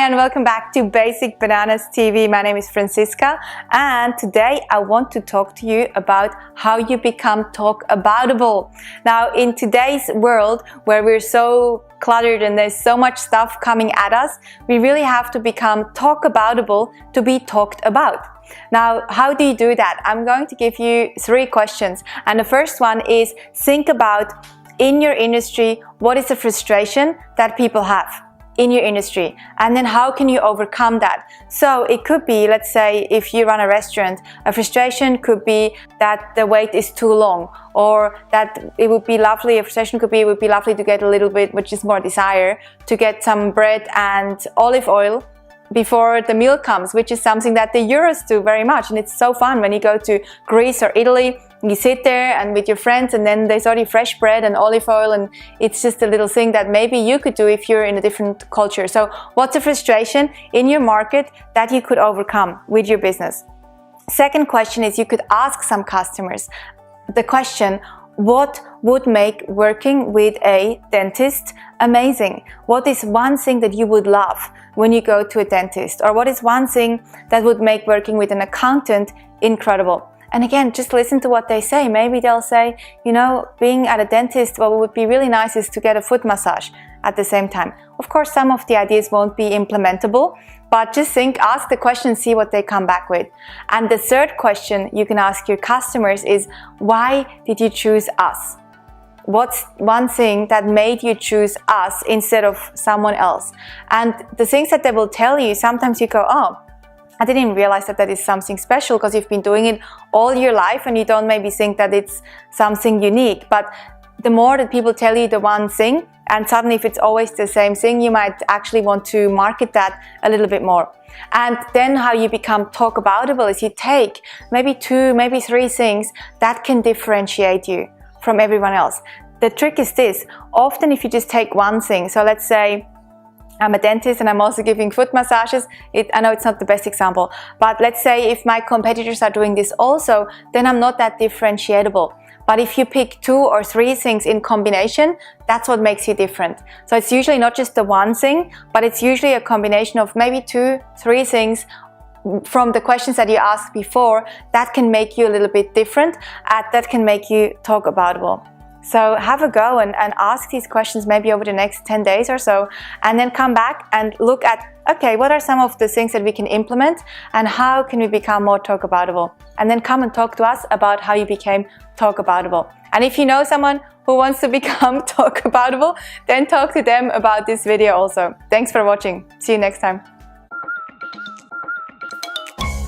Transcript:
and welcome back to Basic Bananas TV. My name is Franziska, and today I want to talk to you about how you become talkaboutable. Now, in today's world where we're so cluttered and there's so much stuff coming at us, we really have to become talkaboutable to be talked about. Now, how do you do that? I'm going to give you 3 questions, and the first one is think about in your industry, what is the frustration that people have in your industry, and then how can you overcome that? So it could be, let's say, if you run a restaurant, a frustration could be that the wait is too long, or that it would be lovely, a frustration could be it would be lovely to get a little bit, which is more desire, to get some bread and olive oil before the meal comes, which is something that the Euros do very much, and it's so fun when you go to Greece or Italy. You sit there and with your friends, and then there's already fresh bread and olive oil, and it's just a little thing that maybe you could do if you're in a different culture. So what's a frustration in your market that you could overcome with your business? Second question is, you could ask some customers the question, what would make working with a dentist amazing? What is one thing that you would love when you go to a dentist? Or what is one thing that would make working with an accountant incredible? And again, just listen to what they say. Maybe they'll say, you know, being at a dentist, what would be really nice is to get a foot massage at the same time. Of course, some of the ideas won't be implementable, but just think, ask the question, see what they come back with. And the third question you can ask your customers is, why did you choose us? What's one thing that made you choose us instead of someone else? And the things that they will tell you, sometimes you go, oh, I didn't even realize that that is something special, because you've been doing it all your life and you don't maybe think that it's something unique. But the more that people tell you the one thing, and suddenly if it's always the same thing, you might actually want to market that a little bit more. And then how you become talkaboutable is you take maybe 2, maybe 3 things that can differentiate you from everyone else. The trick is this: often if you just take one thing, so let's say I'm a dentist and I'm also giving foot massages. I know it's not the best example, but let's say if my competitors are doing this also, then I'm not that differentiable. But if you pick 2 or 3 things in combination, that's what makes you different. So it's usually not just the one thing, but it's usually a combination of maybe 2, 3 things from the questions that you asked before that can make you a little bit different, that can make you talkaboutable. So have a go and ask these questions maybe over the next 10 days or so, and then come back and look at, okay, what are some of the things that we can implement and how can we become more talkaboutable? And then come and talk to us about how you became talkaboutable. And if you know someone who wants to become talkaboutable, then talk to them about this video also. Thanks for watching. See you next time.